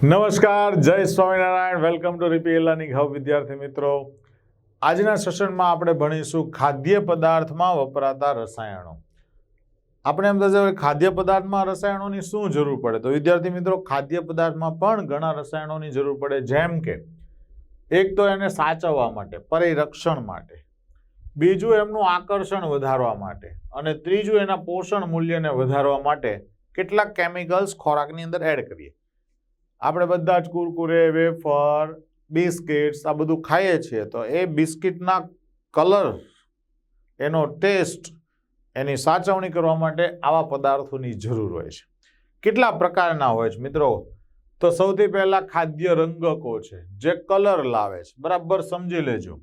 નમસ્કાર, જય Swaminarayan. Welcome to RP learning hub. વિદ્યાર્થી મિત્રો, આજના સેશનમાં આપણે ભણીશું ખાદ્ય પદાર્થમાં વપરાતા રસાયણો. આપણે એમ થશે ખાદ્ય પદાર્થમાં રસાયણોની શું જરૂર પડે? તો વિદ્યાર્થી મિત્રો, ખાદ્ય પદાર્થમાં પણ ઘણા રસાયણોની જરૂર પડે. જેમ કે એક તો એને સાચવવા માટે, પરિરક્ષણ માટે, બીજું એમનું આકર્ષણ વધારવા માટે, અને ત્રીજું એના પોષણ મૂલ્યને વધારવા માટે કેટલાક કેમિકલ્સ ખોરાકની અંદર એડ કરીએ. આપણે બધા જ કુરકુરે, વેફર, બિસ્કિટ્સ આ બધું ખાઈએ છીએ, તો એ બિસ્કિટના કલર, એનો ટેસ્ટ, એની સાચવણી કરવા માટે આવા પદાર્થોની જરૂર હોય છે. કેટલા પ્રકારના હોય છે મિત્રો? તો સૌથી પહેલા ખાદ્ય રંગકો છે, જે કલર લાવે છે. બરાબર સમજી લેજો.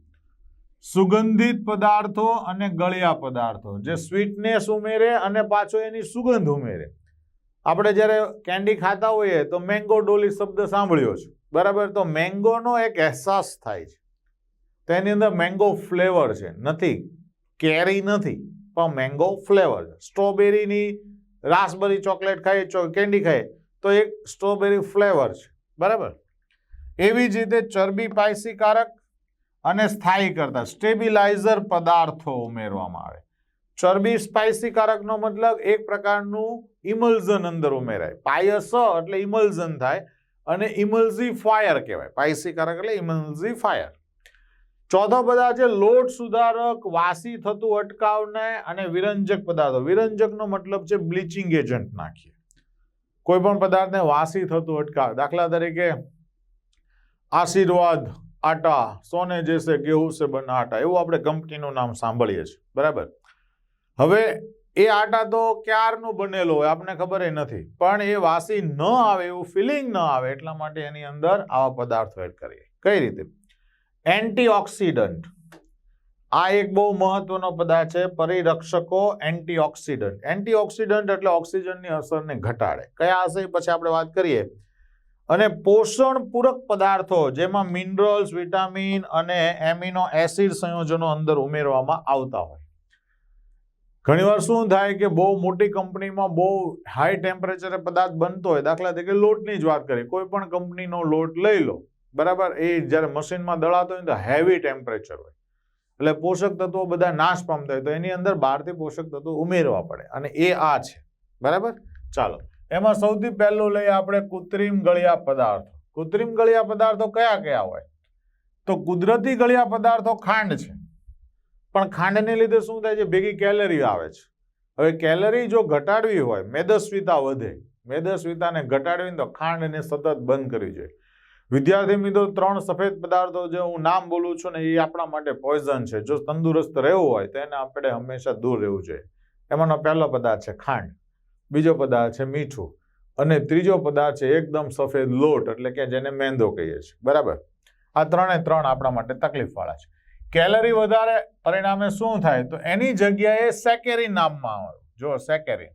સુગંધિત પદાર્થો અને ગળ્યા પદાર્થો, જે સ્વીટનેસ ઉમેરે અને પાછો એની સુગંધ ઉમેરે. આપણે જ્યારે કેન્ડી ખાતા હોઈએ તો મેંગો ડોલી શબ્દ સાંભળ્યો છે, બરાબર? તો મેંગોનો એક અહેસાસ થાય છે, તો એની અંદર મેંગો ફ્લેવર છે, નથી કેરી નથી, પણ મેંગો ફ્લેવર છે. સ્ટ્રોબેરીની રાસબેરી ચોકલેટ ખાઈએ, કેન્ડી ખાઈએ તો એક સ્ટ્રોબેરી ફ્લેવર છે, બરાબર? એવી જ રીતે ચરબી પાયસીકારક અને સ્થાયી કરતા સ્ટેબિલાઇઝર પદાર્થો ઉમેરવામાં આવે. ચરબી સ્પાઇસીકારકનો મતલબ એક પ્રકારનું ઇમલ્ઝન અંદર ઉમેરાય. પાયસ એટલે ઇમલ્ઝન થાય, અને ઇમલ્ઝીફાયર કહેવાય. પાયસીકારક એટલે ઇમલ્ઝીફાયર. ચોથો પદાર્થ છે લોટ સુધારક, વાસી થતું અટકાવને અને વિરંજક પદાર્થો. વિરંજકનો મતલબ છે બ્લીચિંગ એજન્ટ નાખીએ. કોઈ પણ પદાર્થને વાસી થતું અટકાવે. દાખલા તરીકે આશીર્વાદ આટા, સોને જૈસે ગેહૂં સે બના આટા, એવું આપણે કંપનીનું નામ સાંભળીએ છીએ, બરાબર? હવે એ આટા તો ક્યારનું બનેલો હોય આપણને ખબર નથી, પણ એ વાસી ન આવે, એવું ફિલિંગ ન આવે એટલા માટે એની અંદર આવા પદાર્થો એડ કરીએ. કઈ રીતે? એન્ટીઓક્સિડન્ટ, આ એક બહુ મહત્વનો પદાર્થ છે. પરિરક્ષકો, એન્ટીઓક્સિડન્ટ. એન્ટીઓક્સિડન્ટ એટલે ઓક્સિજનની અસરને ઘટાડે. કયા હશે પછી આપણે વાત કરીએ. અને પોષણ પૂરક પદાર્થો, જેમાં મિનરલ્સ, વિટામિન અને એમિનો એસિડ સંયોજનો અંદર ઉમેરવામાં આવતા હોય. ઘણીવાર શું થાય કે બહુ મોટી કંપનીમાં બહુ હાઈ ટેમ્પરેચરે પદાર્થ બનતો હોય. દાખલા તરીકે લોટની જ વાત કરીએ, કોઈ પણ કંપનીનો લોટ લઈ લો, બરાબર? એ જ્યારે મશીનમાં દળાતો હોય તો હેવી ટેમ્પરેચર હોય, એટલે પોષક તત્વો બધા નાશ પામતા હોય, તો એની અંદર બહારથી પોષક તત્વો ઉમેરવા પડે, અને એ આ છે, બરાબર? ચાલો, એમાં સૌથી પહેલું લઈએ આપણે કૃત્રિમ ગળ્યા પદાર્થો. કૃત્રિમ ગળ્યા પદાર્થો કયા કયા હોય? તો કુદરતી ગળ્યા પદાર્થો ખાંડ છે, પણ ખાંડને લીધે શું થાય છે? ભેગી કેલરી આવે છે. હવે કેલરી જો ઘટાડવી હોય, મેદસ્વીતા વધે, મેદસ્વીતાને ઘટાડવી તો ખાંડને સતત બંધ કરવી જોઈએ. વિદ્યાર્થી મિત્રો, 3 સફેદ પદાર્થો જે હું નામ બોલું છું ને, એ આપણા માટે પોઈઝન છે. જો તંદુરસ્ત રહેવું હોય તો એને આપણે હંમેશા દૂર રહેવું જોઈએ. એમાંનો પહેલો પદાર્થ છે ખાંડ, બીજો પદાર્થ છે મીઠું, અને ત્રીજો પદાર્થ છે એકદમ સફેદ લોટ, એટલે કે જેને મેંદો કહીએ છીએ, બરાબર? આ 3 આપણા માટે તકલીફવાળા છે. કેલરી વધારે, પરિણામે શું થાય? તો એની જગ્યાએ સેકેરિન નામમાં આવે. જો સેકેરિન,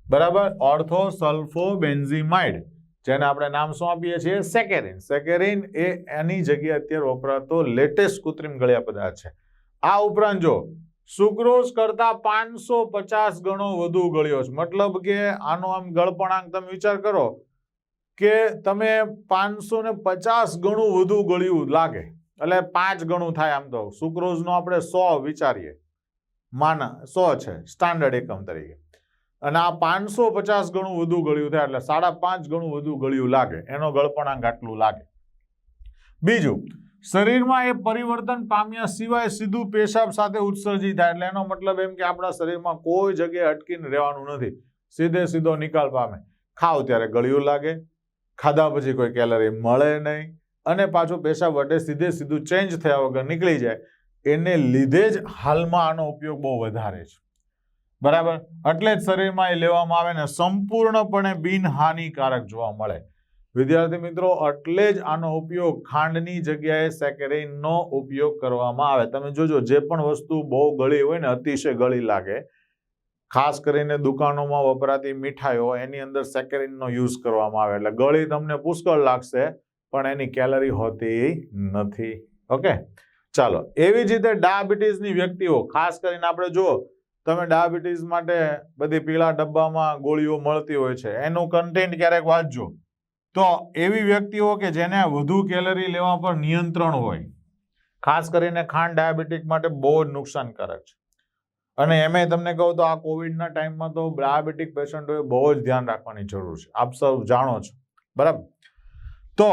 બરાબર? ઓર્થો સલ્ફો બેન્ઝીમાઇડ, જેને આપણે નામ શું આપીએ છીએ? સેકેરિન. સેકેરિન એ એની જગ્યાએ અત્યારે વપરાતો લેટેસ્ટ કૃત્રિમ ગળ્યા પદાર્થ છે. આ ઉપરાંત જો સુક્રોઝ કરતા 550 ગણો વધુ ગળ્યો છે. મતલબ કે આનો આમ ગળપણાંક તમે વિચાર કરો કે તમે 550 ગણું વધુ ગળ્યું લાગે, એટલે 5 ગણું થાય. આમ તો સુક્રોઝનો આપણે 100 વિચારીએ, માના 100 છે સ્ટાન્ડર્ડ એકમ તરીકે, અને આ 550 ગણું વધુ ગળ્યું થાય, એટલે 5.5 ગણું વધુ ગળ્યું લાગે. એનો ગળપણાંક આટલું લાગે. બીજું, શરીરમાં એ પરિવર્તન પામ્યા સિવાય સીધું પેશાબ સાથે ઉત્સર્જિત થાય, એટલે એનો મતલબ એમ કે આપણા શરીરમાં કોઈ જગ્યાએ અટકીને રહેવાનું નથી, સીધો નિકાલ પામે. ખાવ ત્યારે ગળ્યું લાગે, ખાધા પછી કોઈ કેલરી મળે નહીં, અને પાછું પેશાબ વટે સીધું ચેન્જ થયા વગર નીકળી જાય. એને લીધે જ હાલમાં આનો ઉપયોગ બહુ વધારે છે, બરાબર? એટલે જ શરીરમાં એ લેવામાં આવે ને સંપૂર્ણપણે બિનહાનિકારક જોવા મળે. વિદ્યાર્થી મિત્રો, એટલે જ આનો ઉપયોગ ખાંડની જગ્યાએ સેકેરિનનો ઉપયોગ કરવામાં આવે. તમે જોજો, જે પણ વસ્તુ બહુ ગળી હોય ને, અતિશય ગળી લાગે, ખાસ કરીને દુકાનોમાં વપરાતી મીઠાઈઓ, એની અંદર સેકેરિનનો યુઝ કરવામાં આવે, એટલે ગળી તમને પુષ્કળ લાગશે, પણ એની કેલરી હોતી નથી. ઓકે, ચાલો. એવી જ રીતે ડાયાબિટીસની વ્યક્તિઓ, ખાસ કરીને આપણે જુઓ, તમે ડાયાબિટીસ માટે બધી પીળા ડબ્બામાં ગોળીઓ મળતી હોય છે, એનું કન્ટેન્ટ ક્યારેક વાંચજો. તો એવી વ્યક્તિઓ કે જેને વધુ કેલરી લેવા પર નિયંત્રણ હોય, ખાસ કરીને ખાંડ ડાયાબિટીક માટે બહુ જ નુકસાનકારક છે. અને એમે તમને કહું તો આ કોવિડના ટાઈમમાં તો ડાયાબિટીક પેશન્ટોએ બહુ જ ધ્યાન રાખવાની જરૂર છે, આપ સૌ જાણો છો, બરાબર. તો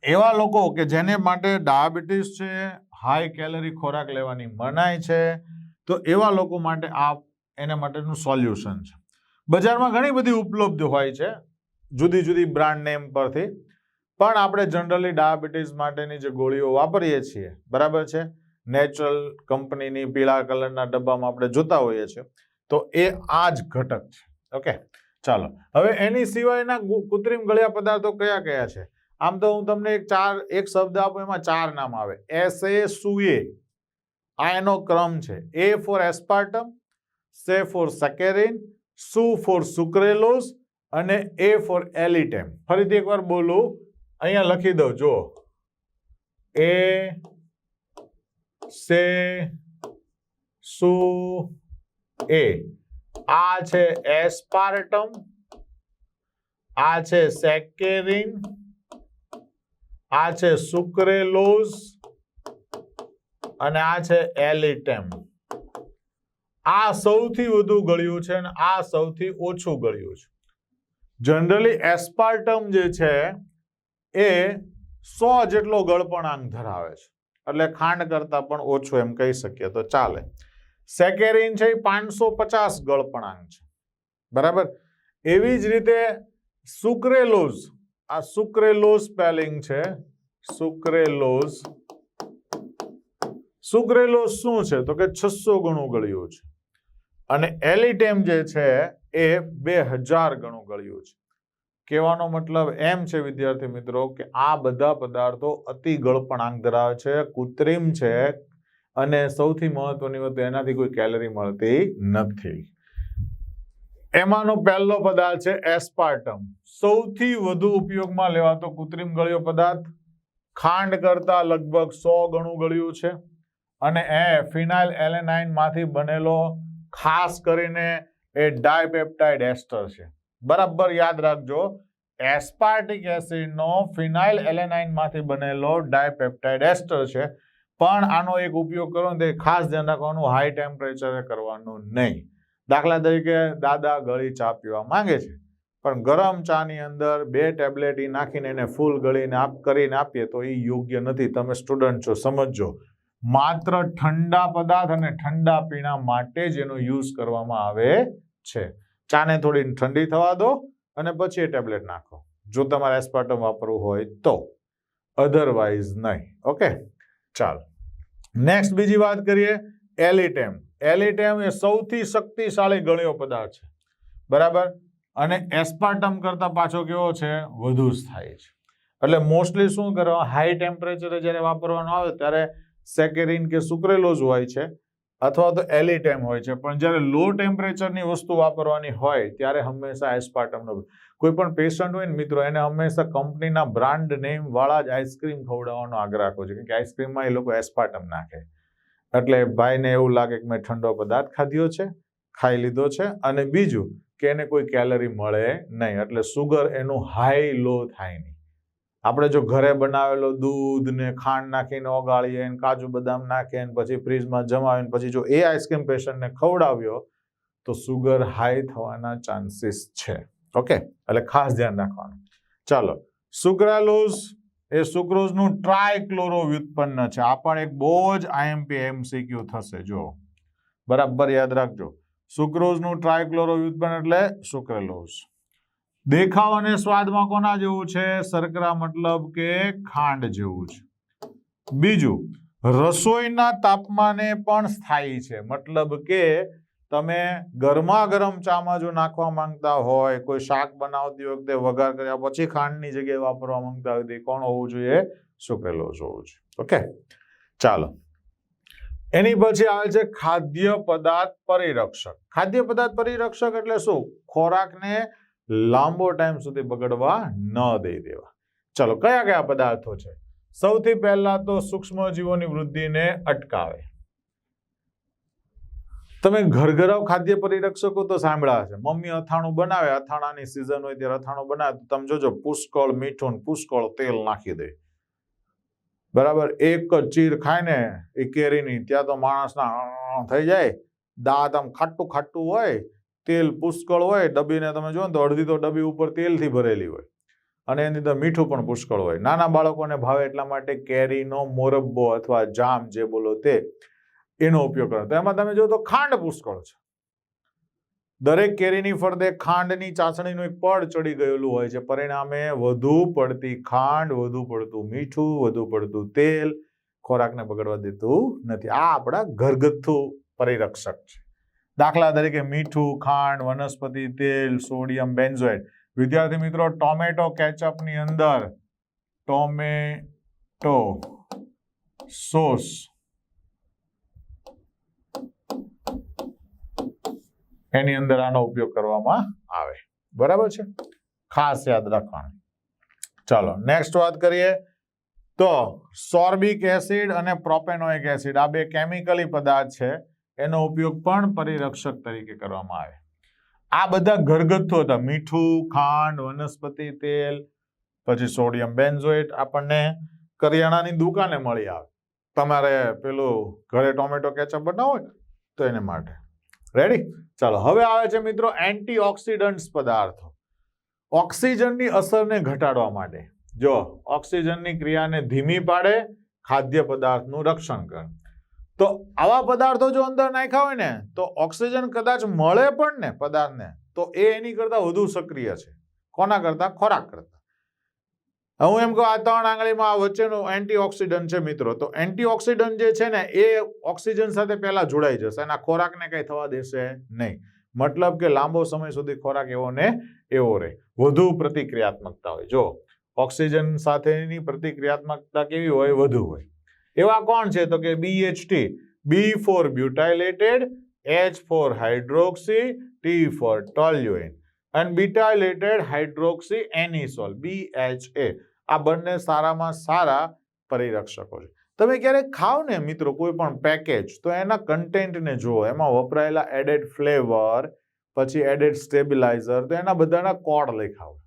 એવા લોકો કે જેને માટે ડાયાબિટીસ છે, હાઈ કેલરી ખોરાક લેવાની મનાઈ છે, તો એવા લોકો માટે આ એના માટેનું સોલ્યુશન છે. બજારમાં ઘણી બધી ઉપલબ્ધ હોય છે જુદી જુદી બ્રાન્ડ નેમ પરથી, પણ આપણે જનરલી ડાયાબિટીસ માટેની જે ગોળીઓ વાપરીએ છીએ, બરાબર છે, નેચરલ કંપનીની પીળા કલરના ડબ્બામાં આપણે જોતા હોઈએ છીએ, તો એ આ જ ઘટક છે. ઓકે, ચાલો હવે એની સિવાયના કૃત્રિમ ગળ્યા પદાર્થો કયા કયા છે? આમ તો હું તમને એક શબ્દ આપું, એમાં 4 નામ આવે. SASUA આ એનો ક્રમ છે. A for aspartame, S for saccharin, SU for sucralose અને A ફોર એલિટેમ. ફરીથી એકવાર બોલું, અહીંયા લખી દઉં, જો SASUA આ છે એસ્પાર્ટમ, આ છે સેકેરિન, આ છે સુક્રેલોઝ અને આ છે એલિટેમ. આ સૌથી વધુ ગળ્યું છે અને આ સૌથી ઓછું ગળ્યું છે. જનરલી એસ્પાર્ટમ જે છે એ 100 જેટલો ગળપણાંક ધરાવે છે, એટલે ખાંડ કરતા પણ ઓછું એમ કહી શકીએ તો ચાલે. સેકેરિન છે એ 550 ગળપણાંક છે, બરાબર. એવી જ રીતે સુક્રેલોઝ, આ સુક્રેલોઝ સ્પેલિંગ છે, સુક્રેલોઝ. સુક્રેલોઝ શું છે તો કે 600 ગણું ગળ્યું છે, અને એલિટેમ જે છે એ 2000 ગણું ગળ્યું છે. કહેવાનો મતલબ એમ છે વિદ્યાર્થી મિત્રો કે આ બધા પદાર્થો અતિ ગળપણાંક ધરાવે છે, કૃત્રિમ છે, અને સૌથી મહત્વની વાત એનાથી કોઈ કેલરી મળતી નથી. એમાંનો પહેલો પદાર્થ છે એસ્પાર્ટમ. સૌથી વધુ ઉપયોગમાં લેવાતો કૃત્રિમ ગળ્યો પદાર્થ, ખાંડ કરતા લગભગ 100 ગણું ગળ્યું છે, અને એ ફિનાઇલ એલેનાઇન માંથી બનેલો ખાસ કરીને એ ડાયપેપ્ટાઇડ એસ્ટર છે. બરાબર યાદ રાખજો, એસ્પાર્ટિક એસિડનો ફિનાઇલ એલેનાઇન માંથી બનેલો ડાયપેપ્ટાઇડ એસ્ટર છે. પણ આનો એક ઉપયોગ કરો ને તે ખાસ ધ્યાન રાખવાનું, હાઈ ટેમ્પરેચરે કરવાનું નહીં. દાખલા તરીકે દાદા ગળી ચા પીવા માંગે છે, પણ ગરમ ચાની અંદર 2 ટેબ્લેટ નાખીને એને ફૂલ ગળીને કરીને આપીએ તો એ યોગ્ય નથી. તમે સ્ટુડન્ટ છો, સમજજો. માત્ર ઠંડા પદાર્થ અને ઠંડા પીણા માટે જ એનો યુઝ કરવામાં આવે છે. ચાને થોડી ઠંડી થવા દો અને પછી એ ટેબ્લેટ નાખો, જો તમારે એસ્પાર્ટમ વાપરવું હોય તો, અધરવાઇઝ નહીં. ઓકે, ચાલો નેક્સ્ટ બીજી વાત કરીએ, એલિટેમ. એલિટેમ એ સૌથી શક્તિશાળી ગળ્યો પદાર્થ છે, બરાબર, અને એસ્પાર્ટમ કરતા પાછો કેવો છે, વધુ સ્થાયી છે. એટલે મોસ્ટલી શું કરવા, હાઈ ટેમ્પરેચરે જ્યારે વાપરવાનું આવે ત્યારે સેકેરિન કે સુક્રેલોઝ હોય છે અથવા તો એલિટેમ હોય છે, પણ જ્યારે લો ટેમ્પરેચરની વસ્તુ વાપરવાની હોય ત્યારે હંમેશા એસ્પાર્ટમનો. કોઈ પણ પેશન્ટ હોય ને મિત્રો, એને હંમેશા કંપનીના બ્રાન્ડ નેમ વાળા જ આઈસ્ક્રીમ ખવડાવવાનો આગ્રહ રાખવો છે, કે આઈસ્ક્રીમમાં એ લોકો એસ્પાર્ટમ નાખે, એટલે ભાઈને એવું લાગે કે મેં ઠંડો પદાર્થ ખાઈ લીધો છે, અને બીજું કે એને કોઈ કેલરી મળે નહીં, એટલે સુગર એનું હાઈ લો થાય નહીં. આપણે જો ઘરે બનાવેલો દૂધ ને ખાંડ નાખીને ઓગાળીએ, કાજુ બદામ નાખીએ, પછી ફ્રીજમાં જમાવીને પછી જો એ આઈસ્ક્રીમ પેશન્ટને ખવડાવ્યો તો સુગર હાઈ થવાના ચાન્સીસ છે. ઓકે, એટલે ખાસ ધ્યાન રાખવાનું. ચાલો, સુક્રાલોઝ એ સુક્રોઝનું ટ્રાયક્લોરો વ્યુત્પન્ન છે. આ પણ એક બહુ જ આઈએમપી એમસીક્યુ થશે, જો બરાબર યાદ રાખજો. સુક્રોઝનું ટ્રાયક્લોરો વ્યુત્પન્ન એટલે સુક્રેલોઝ. દેખાવ અને સ્વાદમાં કોના જેવું છે, શર્કરા મતલબ કે ખાંડ જેવું છે. બીજું, રસોઈના તાપમાને પણ સ્થાયી છે, મતલબ કે તમે ગરમા ગરમ ચામાં જો નાખવા માંગતા હોય, કોઈ શાક બનાવતી વખતે વઘાર કર્યા પછી ખાંડની જગ્યાએ વાપરવા માંગતા હોય, કોણ હોવું જોઈએ, સુક્રેલોઝ હોવું જોઈએ. ઓકે, ચાલો એની પછી આવે છે ખાદ્ય પદાર્થ પરિરક્ષક. ખાદ્ય પદાર્થ પરિરક્ષક એટલે શું, ખોરાકને લાંબો ટાઈમ સુધી બગડવા ન દઈ દેવા. ચલો, કયા કયા પદાર્થો છે? સૌથી પહેલા તો સૂક્ષ્મજીવોની વૃદ્ધિને અટકાવે. તમે ઘરઘરાવ ખાદ્ય પરિરક્ષકો તો સાંભળ્યા છે. મમ્મી અથાણું બનાવે, અથાણાની સિઝન હોય ત્યારે અથાણું બનાવે તો તમે જોજો પુષ્કળ મીઠું પુષ્કળ તેલ નાખી દે. બરાબર, એક જ ચીર ખાય ને એ કેરીની ત્યાં તો માણસના થઈ જાય, દાંત આમ ખાટું ખાટું હોય, તેલ પુષ્કળ હોય, ડબ્બીને તમે જો ને તો અડધી તો ડબ્બી ઉપર તેલથી ભરેલી હોય અને એની અંદર મીઠું પણ પુષ્કળ હોય. નાના બાળકોને ભાવે એટલા માટે કેરીનો મોરબ્બો અથવા જામ જે બોલો તે એનો ઉપયોગ કરો. તો એમાં તમે જો તો ખાંડ પુષ્કળ છે. દરેક કેરીની ફરતે ખાંડની ચાસણીનું એક પડ ચડી ગયેલું હોય છે. પરિણામે વધુ પડતી ખાંડ, વધુ પડતું મીઠું, વધુ પડતું તેલ ખોરાકને બગડવા દેતું નથી. આ આપણા ઘરગથ્થુ પરિરક્ષક છે. દાખલા તરીકે મીઠું, ખાંડ, વનસ્પતિ તેલ, સોડિયમ બેન્ઝોએટ. વિદ્યાર્થી મિત્રો, ટોમેટો કેચઅપની અંદર ટોમેટો સોસ એની અંદર આનો ઉપયોગ કરવામાં આવે. બરાબર છે, ખાસ યાદ રાખવાનું. ચાલો નેક્સ્ટ વાત કરીએ તો સોર્બિક એસિડ અને પ્રોપેનોઇક એસિડ આ બે કેમિકલી પદાર્થ છે. એનો ઉપયોગ પણ પરિરક્ષક તરીકે કરવામાં આવે. આ બધા ઘરગથ્થુ હતા. મીઠું, ખાંડ, વનસ્પતિ તેલ, પછી સોડિયમ બેન્ઝોએટ આપણને કરિયાણાની દુકાને મળી આવે. તમારે પેલું ઘરે ટોમેટો કેચઅપ બનાવો તો એને માટે રેડી. ચાલો હવે આવે છે મિત્રો એન્ટીઓક્સિડન્ટ્સ પદાર્થો. ઓક્સિજનની અસરને ઘટાડવા માટે, જો ઓક્સિજનની ક્રિયાને ધીમી પાડે, ખાદ્ય પદાર્થનું રક્ષણ કરે. તો આવા પદાર્થો જો અંદર નાખ્યા હોય ને તો ઓક્સિજન કદાચ મળે પણ ને પદાર્થને તો એ એની કરતા વધુ સક્રિય છે. કોના કરતા? ખોરાક કરતા. હું એમ કહું આ 3 આંગળીમાં આ વચ્ચેનું એન્ટીઓક્સિડન્ટ છે મિત્રો. તો એન્ટીઓક્સિડન્ટ જે છે ને એ ઓક્સિજન સાથે પહેલા જોડાઈ જશે અને ખોરાકને કઈ થવા દેશે નહીં. મતલબ કે લાંબો સમય સુધી ખોરાક એવો ને એવો રહે. વધુ પ્રતિક્રિયાત્મકતા હોય. જો ઓક્સિજન સાથેની પ્રતિક્રિયાત્મકતા કેવી હોય? વધુ હોય. એવા કોણ છે? તો કે BHT, B for butylated, H for hydroxy, T for toluene and butylated hydroxyanisole BHA. આ બંને સારામાં સારા પરિરક્ષકો છે. તમે ક્યારેક ખાવ ને મિત્રો કોઈ પણ પેકેજ તો એના કન્ટેન્ટને જુઓ. એમાં વપરાયેલા એડેડ ફ્લેવર, પછી એડેડ સ્ટેબિલાઇઝર, તો એના બધાના કોડ લખ્યા હોય.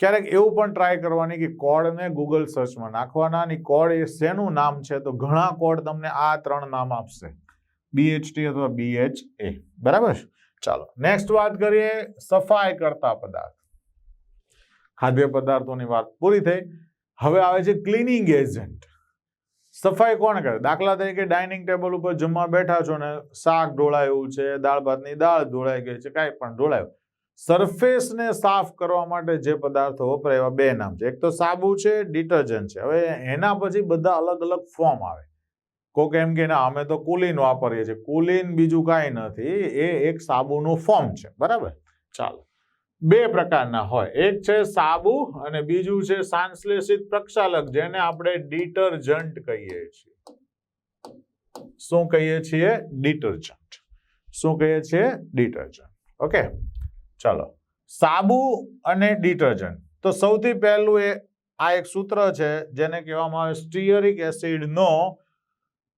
ક્યારેક એવું પણ ટ્રાય કરવાની કે કોડને ગૂગલ સર્ચમાં નાખવાના અને કોડ એ શેનું નામ છે તો ઘણા કોડ તમને આ 3 નામ આપશે, BHT અથવા BHA. બરાબર. ચાલો નેક્સ્ટ વાત કરીએ સફાઈ કરતા પદાર્થ. ખાદ્ય પદાર્થોની વાત પૂરી થઈ. હવે આવે છે ક્લીનિંગ એજન્ટ. સફાઈ કોણ કરે? દાખલા તરીકે ડાઇનિંગ ટેબલ ઉપર જમવા બેઠા છો ને શાક ઢોળાયું છે, દાળ ભાતની દાળ ઢોળાઈ ગઈ છે, કાંઈ પણ ઢોળાયું. સરફેસને સાફ કરવા માટે જે પદાર્થો વપરાય એવા 2 નામ છે. એક તો સાબુ છે, ડિટર્જન્ટ છે. હવે એના પછી બધા અલગ અલગ ફોર્મ આવે. કોક એમ કે ના અમે તો કુલીન વાપરીએ છીએ. કુલીન બીજું કાંઈ નથી, એ એક સાબુનું ફોર્મ છે. બરાબર. ચાલો 2 પ્રકારના હોય. એક છે સાબુ અને બીજું છે સંશ્લેષિત પ્રક્ષાલક જેને આપણે ડિટર્જન્ટ કહીએ છીએ. શું કહીએ છીએ? ડિટર્જન્ટ. શું કહીએ છીએ? ડિટર્જન્ટ. ઓકે. ચાલો સાબુ અને ડિટર્જન્ટ. તો સૌથી પહેલું આ એક સૂત્ર છે જેને કહેવામાં આવે સ્ટીયરિક એસિડનો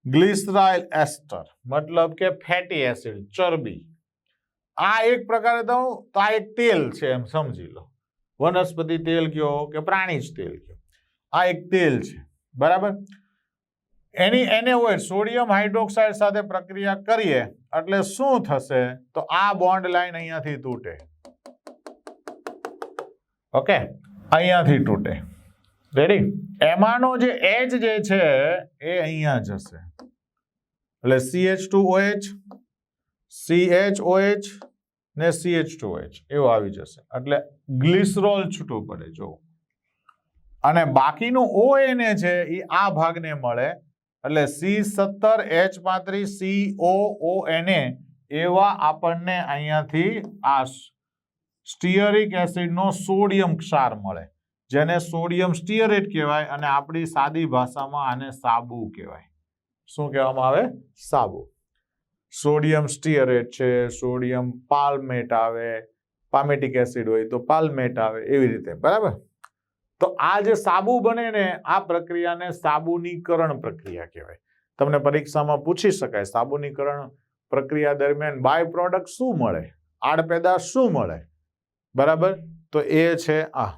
ગ્લિસરાઇલ એસ્ટર, મતલબ કે ફેટી એસિડ, ચરબી. આ એક પ્રકારે તો આ એક તેલ છે એમ સમજી લો. વનસ્પતિ તેલ કયો કે પ્રાણીજ તેલ કયો, આ એક તેલ છે. બરાબર. એને હોય સોડિયમ હાઇડ્રોક્સાઇડ સાથે પ્રક્રિયા કરીએ એટલે શું થશે તો આ બોન્ડ લાઈન અહીંયાથી તૂટે. ઓકે, અહીંયાથી તૂટે. રેડી. એમાંનો જે H જે છે એ અહીંયા જશે એટલે CH2OH, CHOH ને CH2OH એવું આવી જશે એટલે ગ્લિસરોલ છૂટું પડે. જો અને બાકીનું ONA છે એ આ ભાગને મળે એટલે C17H35COONA એવા આપણને અહીંયાથી આ સ્ટીયરિક એસિડનો સોડિયમ ક્ષાર મળે જેને સોડિયમ સ્ટીયરેટ કહેવાય અને આપણી સાદી ભાષામાં આને સાબુ કહેવાય. શું કહેવામાં આવે? સાબુ. સોડિયમ સ્ટીયરેટ છે, સોડિયમ પાલ્મેટ આવે, પામેટિક એસિડ હોય તો પાલ્મેટ આવે, એવી રીતે. બરાબર. તો આ જે સાબુ બને ને આ પ્રક્રિયાને સાબુનીકરણ પ્રક્રિયા કહેવાય. તમને પરીક્ષામાં પૂછી શકાય સાબુનીકરણ પ્રક્રિયા દરમિયાન બાય પ્રોડક્ટ શું મળે, આડપેદાશ શું મળે, બરાબર? તો એ છે આ.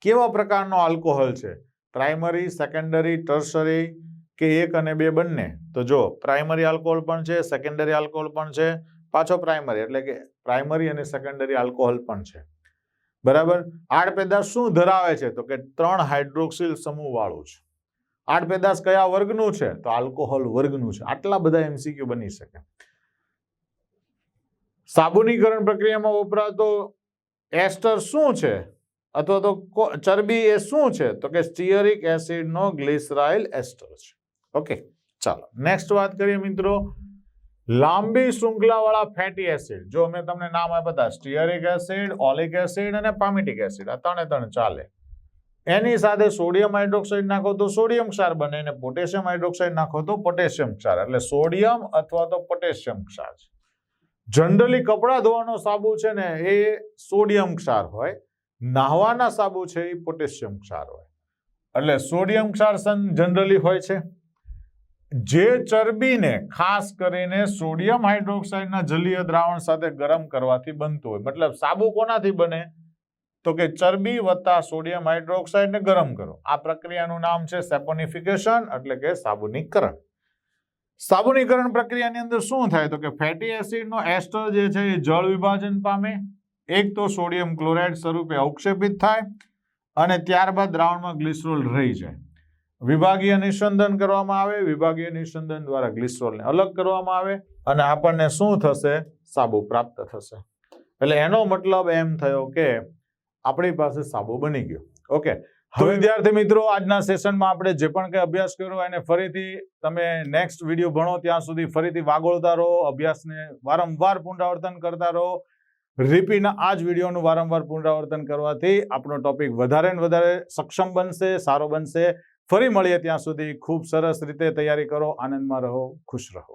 કેવા પ્રકારનો આલ્કોહોલ છે? પ્રાઇમરી, સેકન્ડરી, ટર્શરી કે 1 અને 2 બંને? તો જો પ્રાઇમરી આલ્કોહોલ પણ છે, સેકન્ડરી આલ્કોહોલ પણ છે, પાછો પ્રાઇમરી એટલે કે પ્રાઇમરી અને સેકન્ડરી આલ્કોહોલ પણ છે, બરાબર? આડપેદાશ શું ધરાવે છે? તો કે 3 હાઇડ્રોક્સિલ સમૂહ વાળું છે. આડપેદાશ કયા વર્ગનું છે? તો આલ્કોહોલ વર્ગનું છે. આટલા બધા એમસીક્યુ બની શકે. સાબુનીકરણ પ્રક્રિયામાં વપરાતો એસ્ટર શું છે અથવા તો ચરબી એ શું છે? તો કે સ્ટીઅરિક એસિડ નો ગ્લિસરાઇલ એસ્ટર છે. ઓકે, ચાલો નેક્સ્ટ વાત કરીએ મિત્રો. લાંબી શૃંખલા વાળા ફેટી એસિડ, જો મેં તમને નામ આપ્યા હતા સ્ટીઅરિક એસિડ, ઓલિક એસિડ અને પામિટિક એસિડ, આ ત્રણે ચાલે. એની સાથે સોડિયમ હાઇડ્રોક્સાઇડ નાખો તો સોડિયમ ક્ષાર બને, અને પોટેશિયમ હાઇડ્રોક્સાઇડ નાખો તો પોટેશિયમ ક્ષાર, એટલે સોડિયમ અથવા તો પોટેશિયમ ક્ષાર છે. જનરલી કપડા ધોવાનો સાબુ છે ને એ સોડિયમ ક્ષાર હોય, નાહવાના સાબુ છે એ પોટેશિયમ ક્ષાર હોય, એટલે સોડિયમ ક્ષાર જનરલી હોય છે. જે ચરબીને ખાસ કરીને સોડિયમ હાઇડ્રોક્સાઇડના જલીય દ્રાવણ સાથે ગરમ કરવાથી બનતું હોય, મતલબ સાબુ કોનાથી બને? તો કે ચરબી વત્તા સોડિયમ હાઇડ્રોક્સાઇડને ગરમ કરો. આ પ્રક્રિયાનું નામ છે સેપોનિફિકેશન, એટલે કે સાબુનીકરણ. સાબુનીકરણ પ્રક્રિયાની અંદર શું થાય? તો કે ફેટી એસિડનો એસ્ટર જે છે એ જળ વિભાજન પામે, એક તો સોડિયમ ક્લોરાઇડ સ્વરૂપે અવક્ષેપિત થાય અને ત્યારબાદ દ્રાવણમાં ગ્લિસરોલ રહી જાય. વિભાગીય નિસ્યંદન કરવામાં આવે, વિભાગીય નિસ્યંદન દ્વારા ગ્લિસરોલને અલગ કરવામાં આવે અને આપણને શું થશે? સાબુ પ્રાપ્ત થશે. એટલે એનો મતલબ એમ થયો કે આપણી પાસે સાબુ બની ગયો. ઓકે, તો વિદ્યાર્થી મિત્રો, આજના સેશનમાં આપણે જે પણ કંઈ અભ્યાસ કર્યો એને ફરીથી તમે નેક્સ્ટ વિડીયો ભણો ત્યાં સુધી ફરીથી વાગોળતા રહો, અભ્યાસને વારંવાર પુનરાવર્તન કરતા રહો. રિપીટના આ જ વિડીયોનું વારંવાર પુનરાવર્તન કરવાથી આપણો ટોપિક વધારે ને વધારે સક્ષમ બનશે, સારો બનશે. ફરી મળીએ ત્યાં સુધી ખૂબ સરસ રીતે તૈયારી કરો, આનંદમાં રહો, ખુશ રહો.